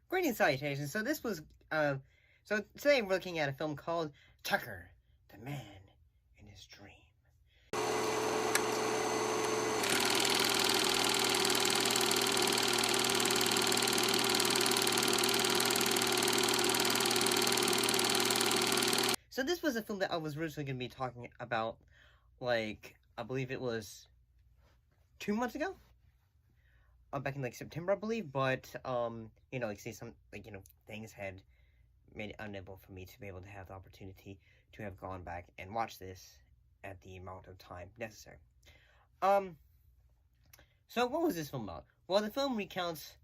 Greetings, salutations. So today we're looking at a film called Tucker, the Man in His Dream. So this was a film that I was originally going to be talking about, like, I believe it was 2 months ago? Back in, like, September, I believe, but, you know, like, say some, like, you know, things had made it unable for me to be able to have the opportunity to have gone back and watch this at the amount of time necessary. So what was this film about? Well, the film recounts,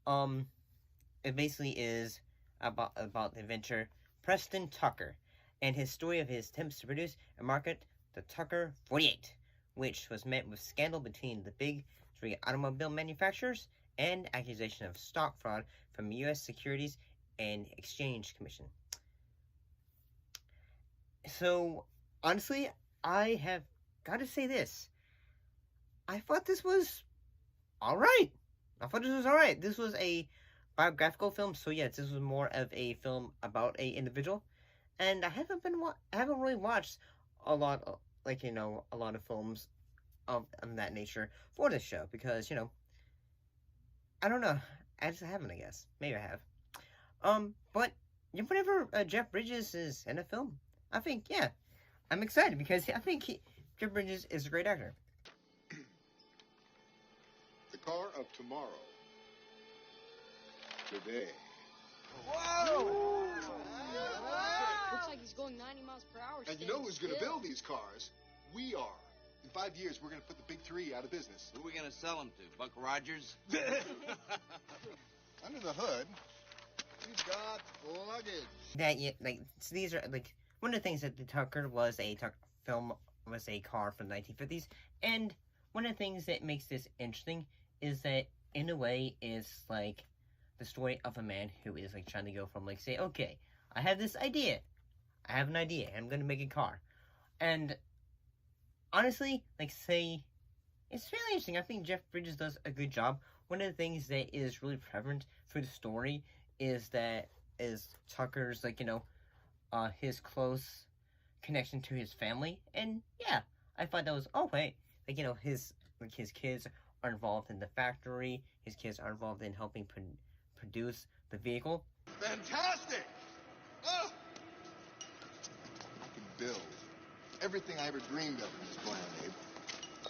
it basically is about the inventor Preston Tucker and his story of his attempts to produce and market the Tucker 48, which was met with scandal between the big three automobile manufacturers and accusation of stock fraud from the U.S. Securities and Exchange Commission. So, honestly, I have got to say this. I thought this was alright. This was a biographical film, so yes, this was more of a film about a individual. And I haven't really watched a lot of, like, you know, a lot of films of that nature for this show, because, you know, I don't know, I just haven't, I guess. Maybe I have. But whenever Jeff Bridges is in a film, I think, yeah, I'm excited, because I think Jeff Bridges is a great actor. The car of tomorrow. Today. Whoa! Looks like he's going 90 miles per hour. And you know who's going to build these cars? We are. In 5 years, we're going to put the big three out of business. Who are we going to sell them to? Buck Rogers? Under the hood, we've got luggage. That, yeah, like, so these are, like, one of the things that the Tucker was a film was a car from the 1950s, and one of the things that makes this interesting is that, in a way, is, like, the story of a man who is, like, trying to go from, like, say, okay, I have this idea. I have an idea. I'm going to make a car. And honestly, like, say, it's really interesting. I think Jeff Bridges does a good job. One of the things that is really prevalent through the story is Tucker's, like, you know, his close connection to his family. And, yeah, I thought that was, oh, wait, like, you know, his kids are involved in the factory. His kids are involved in helping produce the vehicle. Fantastic! Oh! I can build everything I ever dreamed of in this planet, Abe.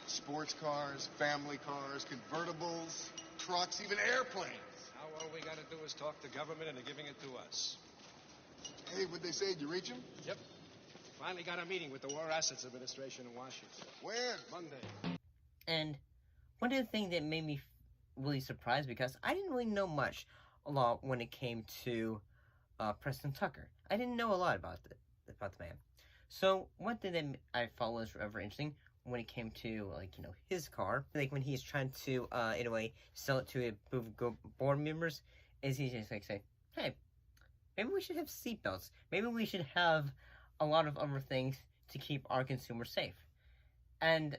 Sports cars, family cars, convertibles, trucks, even airplanes. Now all we gotta do is talk to government and they're giving it to us. Hey, what'd they say? Did you reach them? Yep. Finally got a meeting with the War Assets Administration in Washington. When? Monday. And one of the things that made me really surprised, because I didn't really know a lot when it came to Preston Tucker. I didn't know a lot about the man. So one thing that I thought was ever interesting when it came to, like, you know, his car, like when he's trying to in a way sell it to a group of board members, is he just like say, hey, maybe we should have seatbelts. Maybe we should have a lot of other things to keep our consumers safe. And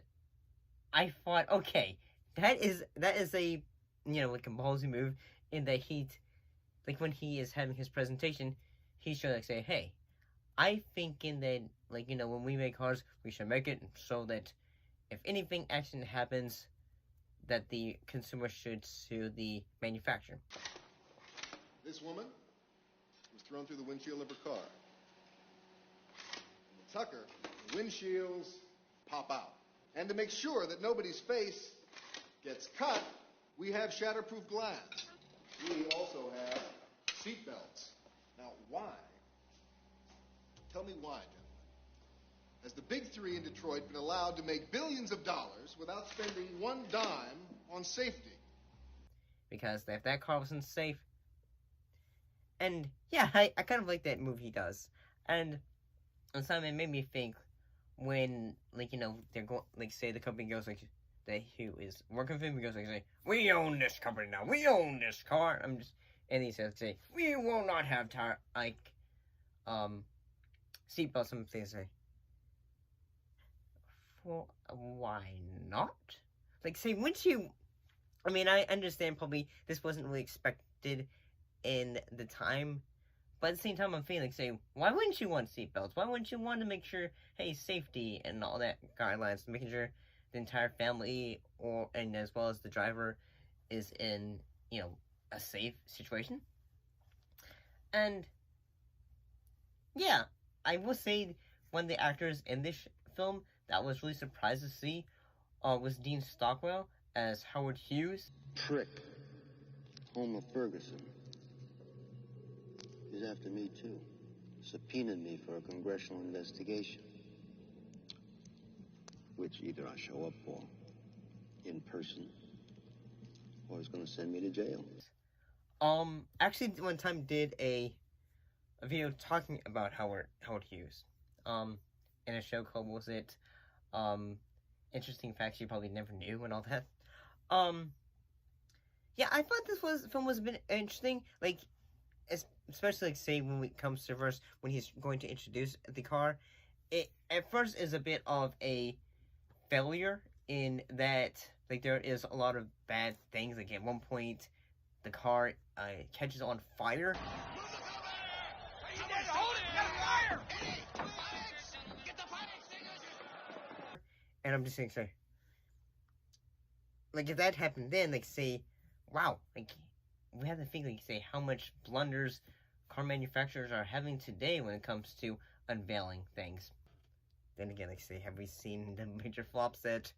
I thought, okay, that is a, you know, like a ballsy move, in that like when he is having his presentation, he should like say, hey, I thinking that, like, you know, when we make cars, we should make it so that if anything accident happens, that the consumer should sue the manufacturer. This woman was thrown through the windshield of her car. With Tucker, the windshields pop out. And to make sure that nobody's face gets cut, we have shatterproof glass. We also have seatbelts. Now, why? Tell me why, gentlemen. Has the big three in Detroit been allowed to make billions of dollars without spending one dime on safety? Because if that car wasn't safe. And yeah, I kind of like that move he does. And something made me think when, like, you know, they're going, like, say the company goes like, that who is working for him, he goes like, say, we own this company now, we own this car. And he says, say, we will not have seatbelts. And they say, well, why not? Like, say, wouldn't you... I mean, I understand probably this wasn't really expected in the time, but at the same time, I'm feeling like, say, why wouldn't you want seatbelts? Why wouldn't you want to make sure, hey, safety and all that guidelines, making sure the entire family, and as well as the driver, is in, you know, a safe situation? And, yeah, I will say one of the actors in this film that I was really surprised to see was Dean Stockwell as Howard Hughes. Prick. Homer Ferguson. He's after me, too. Subpoenaed me for a congressional investigation. Which either I show up for in person, or he's gonna send me to jail. Actually, one time did a video talking about Howard Hughes. In a show called, was it, Interesting Facts You Probably Never Knew and all that. Yeah, I thought this film was a bit interesting, like, especially, like, say, when it comes to verse, when he's going to introduce the car, it, at first, is a bit of a failure in that, like, there is a lot of bad things, like, at one point, the car, catches on fire. And I'm just saying, sorry. Like, if that happened then, like, say, wow, like, we have to think, like, say, how much blunders car manufacturers are having today when it comes to unveiling things. Then again, like, say, have we seen the major flops that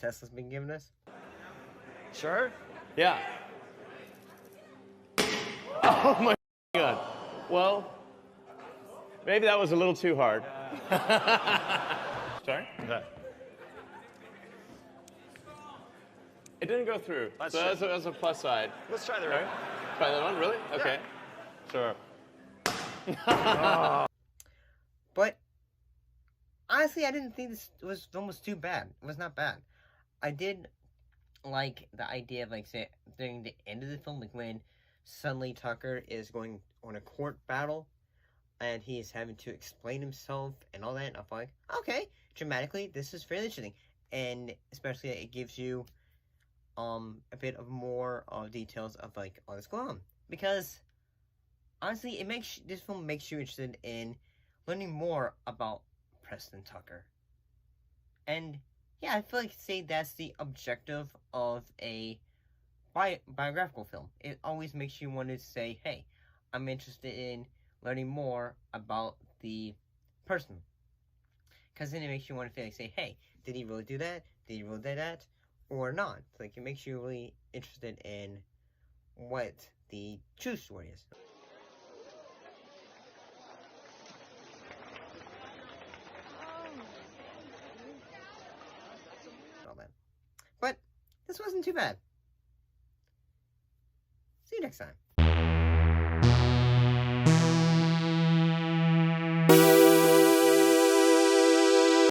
Tesla's been giving us? Sure? Yeah. Oh my God. Well, maybe that was a little too hard. Sorry? Okay. It didn't go through. So that's a plus side. Let's try the right. Try that one? Really? Okay. Yeah. Sure. But honestly, I didn't think this was almost too bad. It was not bad. I did like the idea of, like, say, during the end of the film, like, when suddenly Tucker is going on a court battle and he is having to explain himself and all that. And I'm like, okay, dramatically, this is fairly interesting. And especially it gives you a bit of more details of, like, all this going on. Because honestly, this film makes you interested in learning more about Preston Tucker. And yeah, I feel like, say, that's the objective of a biographical film. It always makes you want to say, hey, I'm interested in learning more about the person. Because then it makes you want to feel like, say, hey, did he really do that? Did he really do that? Or not? Like, it makes you really interested in what the true story is. All that. But this wasn't too bad. See you next time.